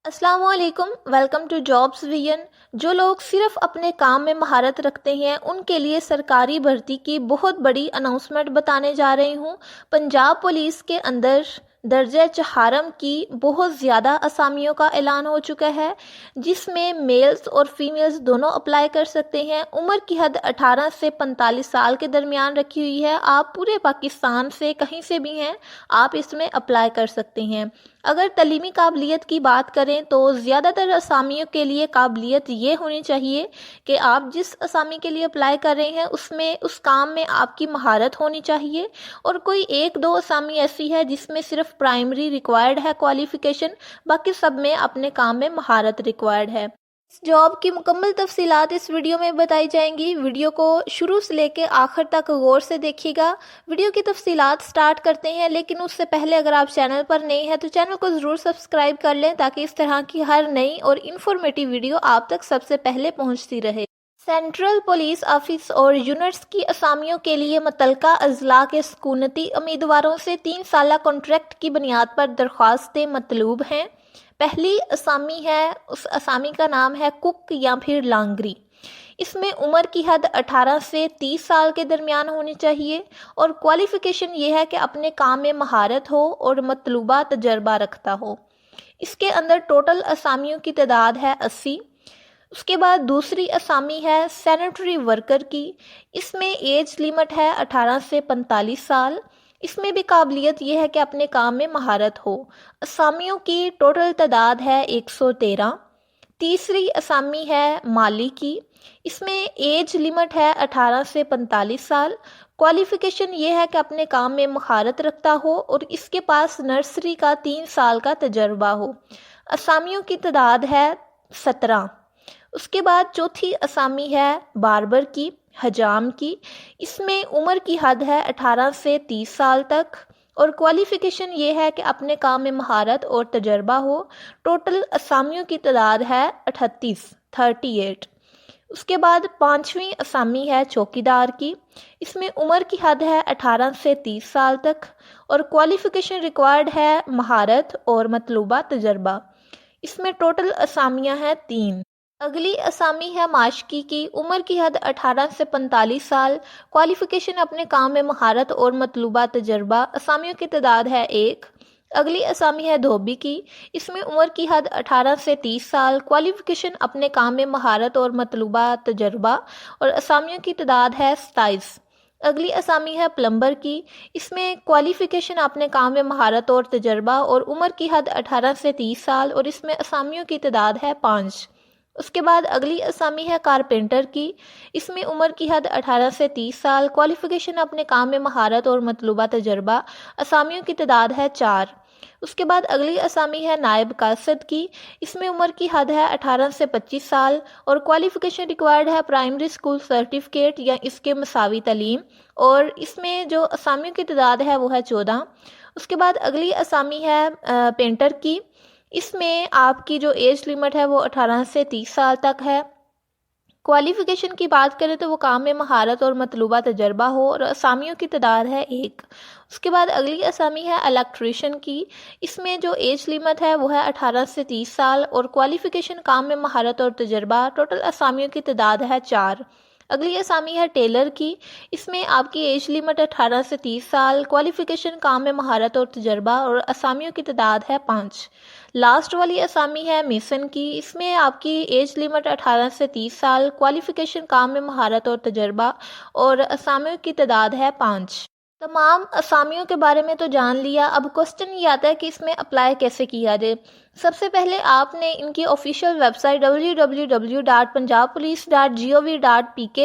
السلام علیکم، welcome to jobs vision. جو لوگ صرف اپنے کام میں مہارت رکھتے ہیں ان کے لیے سرکاری بھرتی کی بہت بڑی اناؤنسمنٹ بتانے جا رہی ہوں۔ پنجاب پولیس کے اندر درجہ چہارم کی بہت زیادہ اسامیوں کا اعلان ہو چکا ہے، جس میں میلز اور فیمیلز دونوں اپلائی کر سکتے ہیں۔ عمر کی حد 18 سے 45 سال کے درمیان رکھی ہوئی ہے۔ آپ پورے پاکستان سے کہیں سے بھی ہیں، آپ اس میں اپلائی کر سکتے ہیں۔ اگر تعلیمی قابلیت کی بات کریں تو زیادہ تر اسامیوں کے لیے قابلیت یہ ہونی چاہیے کہ آپ جس اسامی کے لیے اپلائی کر رہے ہیں اس کام میں آپ کی مہارت ہونی چاہیے، اور کوئی ایک دو اسامی ایسی ہے جس میں صرف پرائمری ریکوائرڈ ہے کوالیفیکیشن، باقی سب میں اپنے کام میں مہارت ریکوائرڈ ہے۔ اس جاب کی مکمل تفصیلات اس ویڈیو میں بتائی جائیں گی۔ ویڈیو کو شروع سے لے کے آخر تک غور سے دیکھیے گا۔ ویڈیو کی تفصیلات سٹارٹ کرتے ہیں، لیکن اس سے پہلے اگر آپ چینل پر نئے ہیں تو چینل کو ضرور سبسکرائب کر لیں تاکہ اس طرح کی ہر نئی اور انفارمیٹیو ویڈیو آپ تک سب سے پہلے پہنچتی رہے۔ سینٹرل پولیس آفس اور یونٹس کی اسامیوں کے لیے متعلقہ اضلاع کے سکونتی امیدواروں سے 3 سالہ کانٹریکٹ کی بنیاد پر درخواستیں مطلوب ہیں۔ پہلی اسامی ہے، اس اسامی کا نام ہے کک یا پھر لانگری۔ اس میں عمر کی حد 18 سے 30 سال کے درمیان ہونی چاہیے، اور کوالیفیکیشن یہ ہے کہ اپنے کام میں مہارت ہو اور مطلوبہ تجربہ رکھتا ہو۔ اس کے اندر ٹوٹل اسامیوں کی تعداد ہے 80۔ اس کے بعد دوسری اسامی ہے سینیٹری ورکر کی۔ اس میں ایج لیمٹ ہے 18 سے 45 سال۔ اس میں بھی قابلیت یہ ہے کہ اپنے کام میں مہارت ہو۔ اسامیوں کی ٹوٹل تعداد ہے 113۔ تیسری اسامی ہے مالی کی۔ اس میں ایج لیمٹ ہے 18 سے 45 سال۔ کوالیفیکیشن یہ ہے کہ اپنے کام میں مہارت رکھتا ہو اور اس کے پاس نرسری کا 3 سال کا تجربہ ہو۔ اسامیوں کی تعداد ہے 17۔ اس کے بعد چوتھی اسامی ہے باربر کی، حجام کی۔ اس میں عمر کی حد ہے 18 سے 30 سال تک، اور کوالیفیکیشن یہ ہے کہ اپنے کام میں مہارت اور تجربہ ہو۔ ٹوٹل اسامیوں کی تعداد ہے 38۔ اس کے بعد پانچویں اسامی ہے چوکیدار کی۔ اس میں عمر کی حد ہے 18 سے 30 سال تک، اور کوالیفیکیشن ریکوائرڈ ہے مہارت اور مطلوبہ تجربہ۔ اس میں ٹوٹل اسامیاں ہیں 3۔ اگلی اسامی ہے ماشکی کی۔ عمر کی حد 18 سے 45 سال۔ کوالیفیکیشن اپنے کام میں مہارت اور مطلوبہ تجربہ۔ اسامیوں کی تعداد ہے 1۔ اگلی اسامی ہے دھوبی کی۔ اس میں عمر کی حد 18 سے 30 سال۔ کوالیفیکیشن اپنے کام میں مہارت اور مطلوبہ تجربہ، اور اسامیوں کی تعداد ہے 27۔ اگلی اسامی ہے پلمبر کی۔ اس میں کوالیفیکیشن اپنے کام میں مہارت اور تجربہ، اور عمر کی حد 18 سے 30 سال، اور اس میں اسامیوں کی تعداد ہے 5۔ اس کے بعد اگلی اسامی ہے کارپینٹر کی۔ اس میں عمر کی حد 18 سے 30 سال۔ کوالیفیکیشن اپنے کام میں مہارت اور مطلوبہ تجربہ۔ اسامیوں کی تعداد ہے 4۔ اس کے بعد اگلی اسامی ہے نائب قاصد کی۔ اس میں عمر کی حد ہے 18 سے 25 سال، اور کوالیفیکیشن ریکوائرڈ ہے پرائمری اسکول سرٹیفکیٹ یا اس کے مساوی تعلیم، اور اس میں جو اسامیوں کی تعداد ہے وہ ہے 14۔ اس کے بعد اگلی اسامی ہے پینٹر کی۔ اس میں آپ کی جو ایج لیمٹ ہے وہ 18 سے 30 سال تک ہے۔ کوالیفیکیشن کی بات کریں تو وہ کام میں مہارت اور مطلوبہ تجربہ ہو، اور اسامیوں کی تعداد ہے 1۔ اس کے بعد اگلی اسامی ہے الیکٹریشین کی۔ اس میں جو ایج لیمٹ ہے وہ ہے 18 سے 30 سال، اور کوالیفیکیشن کام میں مہارت اور تجربہ۔ ٹوٹل اسامیوں کی تعداد ہے 4۔ اگلی اسامی ہے ٹیلر کی۔ اس میں آپ کی ایج لیمٹ 18 سے 30 سال، کوالیفیکیشن کام میں مہارت اور تجربہ، اور اسامیوں کی تعداد ہے 5۔ لاسٹ والی اسامی ہے میسن کی۔ اس میں آپ کی ایج لیمٹ 18 سے 30 سال، کوالیفیکیشن کام میں مہارت اور تجربہ، اور اسامیوں کی تعداد ہے 5۔ تمام اسامیوں کے بارے میں تو جان لیا، اب کوسچن یہ آتا ہے کہ اس میں اپلائی کیسے کیا جائے۔ سب سے پہلے آپ نے ان کی آفیشیل ویب سائٹ www.punjabpolice.gov.pk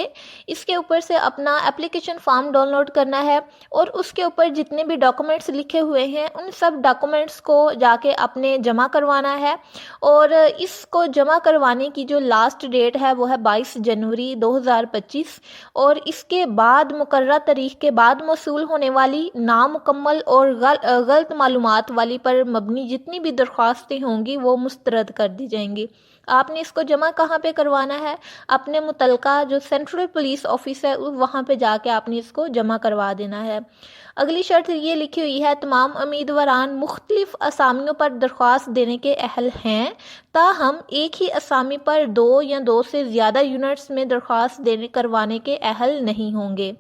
اس کے اوپر سے اپنا اپلیکیشن فارم ڈاؤن لوڈ کرنا ہے، اور اس کے اوپر جتنے بھی ڈاکومنٹس لکھے ہوئے ہیں ان سب ڈاکومنٹس کو جا کے اپنے جمع کروانا ہے، اور اس کو جمع کروانے کی جو لاسٹ ڈیٹ ہے وہ ہے 22 جنوری 2025، اور اس کے بعد مقررہ تاریخ کے بعد موصول ہونے والی نامکمل اور غلط معلومات والی پر مبنی جتنی بھی درخواستیں نہیں ہوں گی وہ مسترد کر دی جائیں گی۔ آپ نے اس کو جمع کہاں پہ کروانا ہے؟ اپنے متعلقہ جو سینٹرل پولیس آفس ہے وہاں پہ جا کے آپ نے اس کو جمع کروا دینا ہے۔ اگلی شرط یہ لکھی ہوئی ہے، تمام امیدواران مختلف اسامیوں پر درخواست دینے کے اہل ہیں، تاہم ایک ہی اسامی پر 2 یا 2 سے زیادہ یونٹس میں درخواست کروانے کے اہل نہیں ہوں گے۔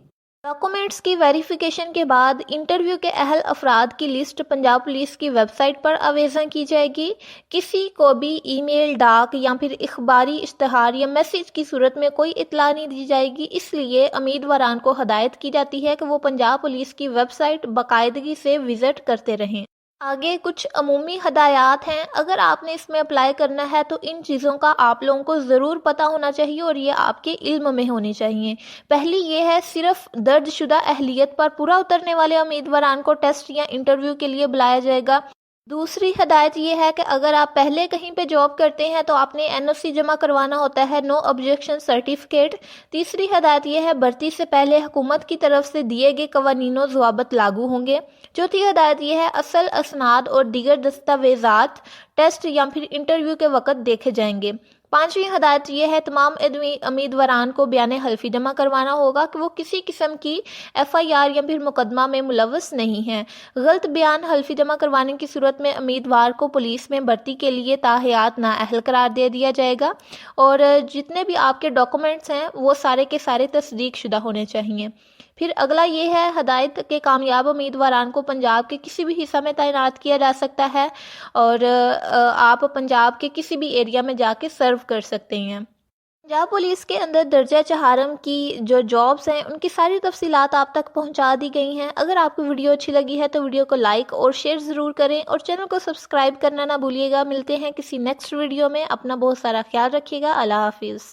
ڈاکومنٹس کی ویریفیکیشن کے بعد انٹرویو کے اہل افراد کی لسٹ پنجاب پولیس کی ویب سائٹ پر آویزاں کی جائے گی۔ کسی کو بھی ای میل، ڈاک یا پھر اخباری اشتہار یا میسج کی صورت میں کوئی اطلاع نہیں دی جائے گی، اس لیے امیدواران کو ہدایت کی جاتی ہے کہ وہ پنجاب پولیس کی ویب سائٹ باقاعدگی سے وزٹ کرتے رہیں۔ آگے کچھ عمومی ہدایات ہیں، اگر آپ نے اس میں اپلائی کرنا ہے تو ان چیزوں کا آپ لوگوں کو ضرور پتہ ہونا چاہیے اور یہ آپ کے علم میں ہونی چاہیے۔ پہلی یہ ہے، صرف درج شدہ اہلیت پر پورا اترنے والے امیدواران کو ٹیسٹ یا انٹرویو کے لیے بلایا جائے گا۔ دوسری ہدایت یہ ہے کہ اگر آپ پہلے کہیں پہ جاب کرتے ہیں تو آپ نے NOC جمع کروانا ہوتا ہے، نو آبجیکشن سرٹیفکیٹ۔ تیسری ہدایت یہ ہے، بھرتی سے پہلے حکومت کی طرف سے دیے گئے قوانین و ضوابط لاگو ہوں گے۔ چوتھی ہدایت یہ ہے، اصل اسناد اور دیگر دستاویزات ٹیسٹ یا پھر انٹرویو کے وقت دیکھے جائیں گے۔ پانچویں ہدایت یہ ہے، تمام امیدواران کو بیان حلفی جمع کروانا ہوگا کہ وہ کسی قسم کی FIR یا پھر مقدمہ میں ملوث نہیں ہیں۔ غلط بیان حلفی جمع کروانے کی صورت میں امیدوار کو پولیس میں بھرتی کے لیے تاحیات نااہل قرار دے دیا جائے گا، اور جتنے بھی آپ کے ڈاکومنٹس ہیں وہ سارے کے سارے تصدیق شدہ ہونے چاہیے۔ پھر اگلا یہ ہے، ہدایت کے کامیاب امیدواران کو پنجاب کے کسی بھی حصہ میں تعینات کیا جا سکتا ہے اور آپ پنجاب کے کسی بھی ایریا میں جا کے سرو کر سکتے ہیں۔ پنجاب پولیس کے اندر درجہ چہارم کی جو جابس ہیں ان کی ساری تفصیلات آپ تک پہنچا دی گئی ہیں۔ اگر آپ کو ویڈیو اچھی لگی ہے تو ویڈیو کو لائک اور شیئر ضرور کریں اور چینل کو سبسکرائب کرنا نہ بھولیے گا۔ ملتے ہیں کسی نیکسٹ ویڈیو میں، اپنا بہت سارا خیال رکھیے گا۔ اللہ حافظ۔